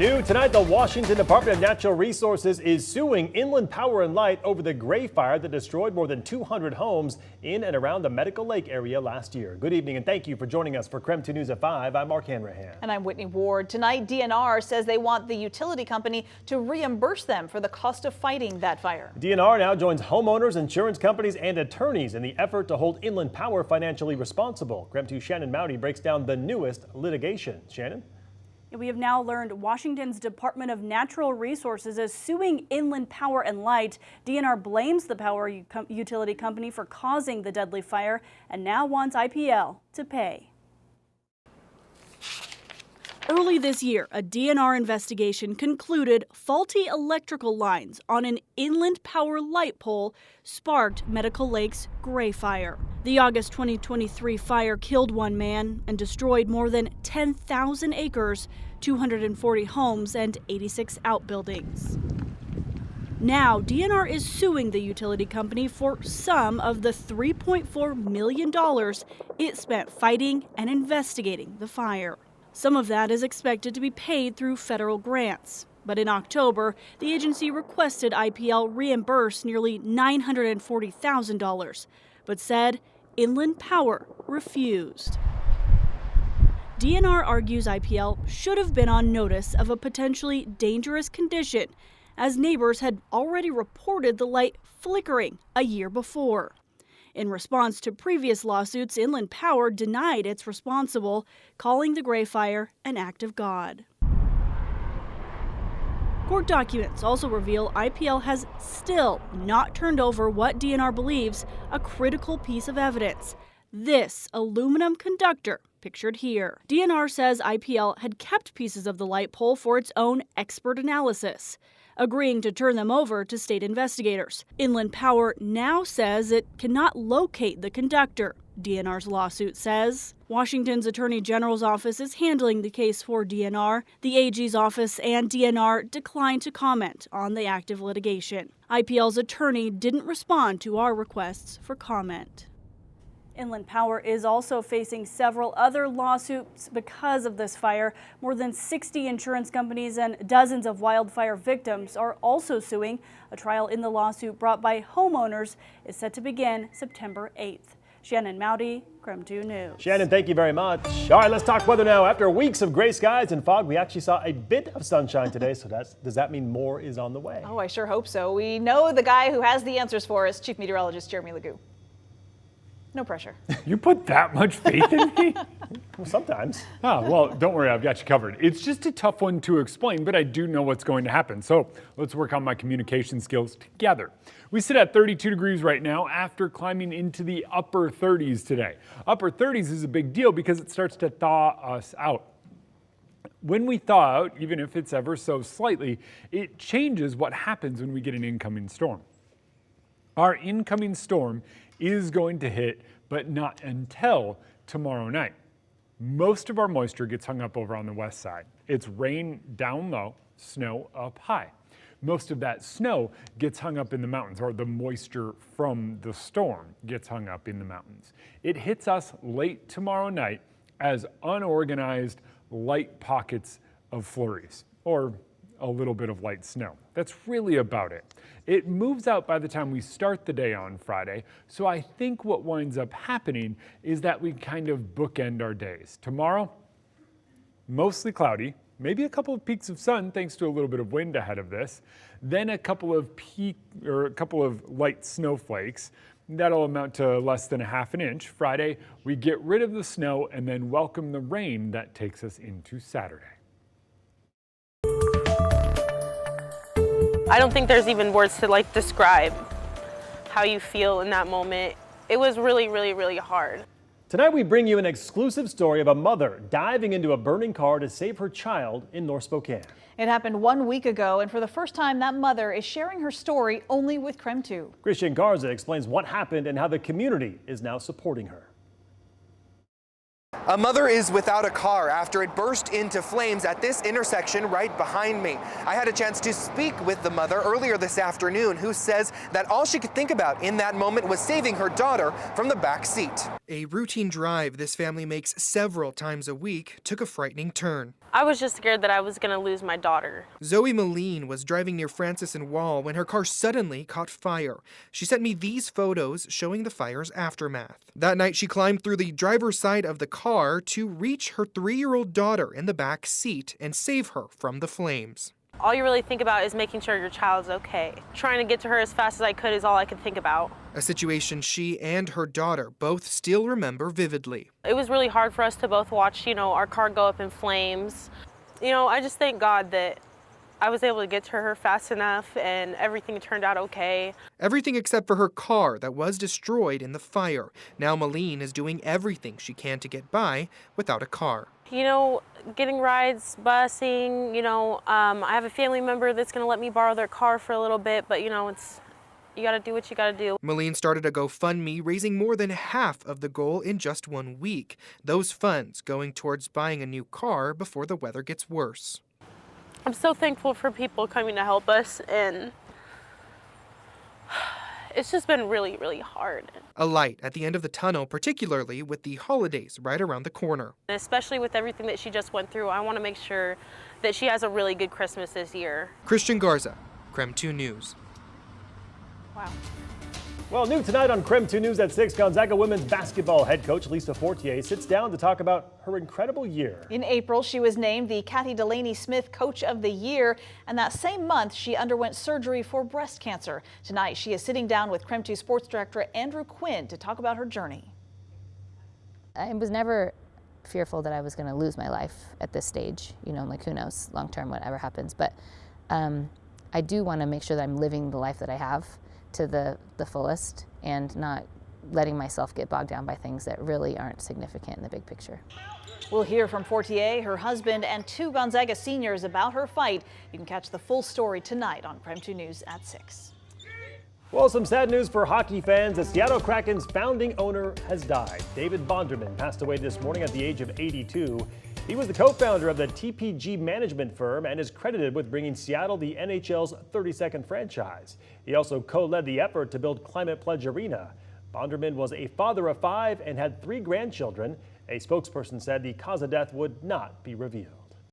New tonight, the Washington Department of Natural Resources is suing Inland Power and Light over the Gray Fire that destroyed more than 200 homes in and around the Medical Lake area last year. Good evening and thank you for joining us for KREM 2 News at 5. I'm Mark Hanrahan. And I'm Whitney Ward. Tonight, DNR says they want the utility company to reimburse them for the cost of fighting that fire. DNR now joins homeowners, insurance companies, and attorneys in the effort to hold Inland Power financially responsible. KREM 2 Shannon Mowdy breaks down the newest litigation. Shannon? We have now learned Washington's Department of Natural Resources is suing Inland Power and Light. DNR blames the power utility company for causing the deadly fire and now wants IPL to pay. Early this year, a DNR investigation concluded faulty electrical lines on an Inland Power light pole sparked Medical Lake's Gray Fire. The August 2023 fire killed one man and destroyed more than 10,000 acres, 240 homes, and 86 outbuildings. Now, DNR is suing the utility company for some of the $3.4 million it spent fighting and investigating the fire. Some of that is expected to be paid through federal grants. But in October, the agency requested IPL reimburse nearly $940,000, but said Inland Power refused. DNR argues IPL should have been on notice of a potentially dangerous condition, as neighbors had already reported the light flickering a year before. In response to previous lawsuits, Inland Power denied it's responsible, calling the Gray Fire an act of God. Court documents also reveal IPL has still not turned over what DNR believes a critical piece of evidence: this aluminum conductor pictured here. DNR says IPL had kept pieces of the light pole for its own expert analysis, agreeing to turn them over to state investigators. Inland Power now says it cannot locate the conductor, DNR's lawsuit says. Washington's Attorney General's office is handling the case for DNR. The AG's office and DNR declined to comment on the active litigation. IPL's attorney didn't respond to our requests for comment. Inland Power is also facing several other lawsuits because of this fire. More than 60 insurance companies and dozens of wildfire victims are also suing. A trial in the lawsuit brought by homeowners is set to begin September 8th. Shannon Mowdy, KREM 2 News. Shannon, thank you very much. All right, let's talk weather now. After weeks of gray skies and fog, we actually saw a bit of sunshine today. So does that mean more is on the way? Oh, I sure hope so. We know the guy who has the answers for us, Chief Meteorologist Jeremy Legoo. No pressure. You put that much faith in me? Well, sometimes. Oh, well, don't worry, I've got you covered. It's just a tough one to explain, but I do know what's going to happen. So let's work on my communication skills together. We sit at 32 degrees right now after climbing into the upper 30s today. Upper 30s is a big deal because it starts to thaw us out. When we thaw out, even if it's ever so slightly, it changes what happens when we get an incoming storm. Our incoming storm is going to hit, but not until tomorrow night. Most of our moisture gets hung up over on the west side. It's rain down low, snow up high. Most of that snow gets hung up in the mountains, or the moisture from the storm gets hung up in the mountains. It hits us late tomorrow night as unorganized light pockets of flurries, or a little bit of light snow. That's really about it. It moves out by the time we start the day on Friday, so I think what winds up happening is that we kind of bookend our days. Tomorrow, mostly cloudy, maybe a couple of peaks of sun thanks to a little bit of wind ahead of this, then a couple of light snowflakes. That'll amount to less than a half an inch. Friday, we get rid of the snow and then welcome the rain that takes us into Saturday. I don't think there's even words to describe how you feel in that moment. It was really, really, really hard. Tonight we bring you an exclusive story of a mother diving into a burning car to save her child in North Spokane. It happened 1 week ago, and for the first time, that mother is sharing her story only with KREM 2. Christian Garza explains what happened and how the community is now supporting her. A mother is without a car after it burst into flames at this intersection right behind me. I had a chance to speak with the mother earlier this afternoon, who says that all she could think about in that moment was saving her daughter from the back seat. A routine drive this family makes several times a week took a frightening turn. I was just scared that I was going to lose my daughter. Zoe Moline was driving near Francis and Wall when her car suddenly caught fire. She sent me these photos showing the fire's aftermath. That night, she climbed through the driver's side of the car to reach her 3-year-old daughter in the back seat and save her from the flames. All you really think about is making sure your child's okay. Trying to get to her as fast as I could is all I could think about. A situation she and her daughter both still remember vividly. It was really hard for us to both watch, our car go up in flames. I just thank God that I was able to get to her fast enough and everything turned out okay. Everything except for her car that was destroyed in the fire. Now Moline is doing everything she can to get by without a car. Getting rides, busing, I have a family member that's going to let me borrow their car for a little bit, but you got to do what you got to do. Moline started a GoFundMe, raising more than half of the goal in just 1 week. Those funds going towards buying a new car before the weather gets worse. I'm so thankful for people coming to help us, and it's just been really, really hard. A light at the end of the tunnel, particularly with the holidays right around the corner. And especially with everything that she just went through, I want to make sure that she has a really good Christmas this year. Christian Garza, KREM 2 News. Wow. Well, new tonight on KREM 2 News at 6, Gonzaga women's basketball head coach Lisa Fortier sits down to talk about her incredible year. In April, she was named the Kathy Delaney Smith Coach of the Year, and that same month, she underwent surgery for breast cancer. Tonight, she is sitting down with KREM 2 Sports Director Andrew Quinn to talk about her journey. I was never fearful that I was going to lose my life at this stage, like who knows, long term, whatever happens. But I do want to make sure that I'm living the life that I have to the fullest and not letting myself get bogged down by things that really aren't significant in the big picture. We'll hear from Fortier, her husband, and 2 Gonzaga seniors about her fight. You can catch the full story tonight on KREM 2 News at 6. Well, some sad news for hockey fans. The Seattle Kraken's founding owner has died. David Bonderman passed away this morning at the age of 82. He was the co-founder of the TPG management firm and is credited with bringing Seattle the NHL's 32nd franchise. He also co-led the effort to build Climate Pledge Arena. Bonderman was a father of 5 and had 3 grandchildren. A spokesperson said the cause of death would not be revealed.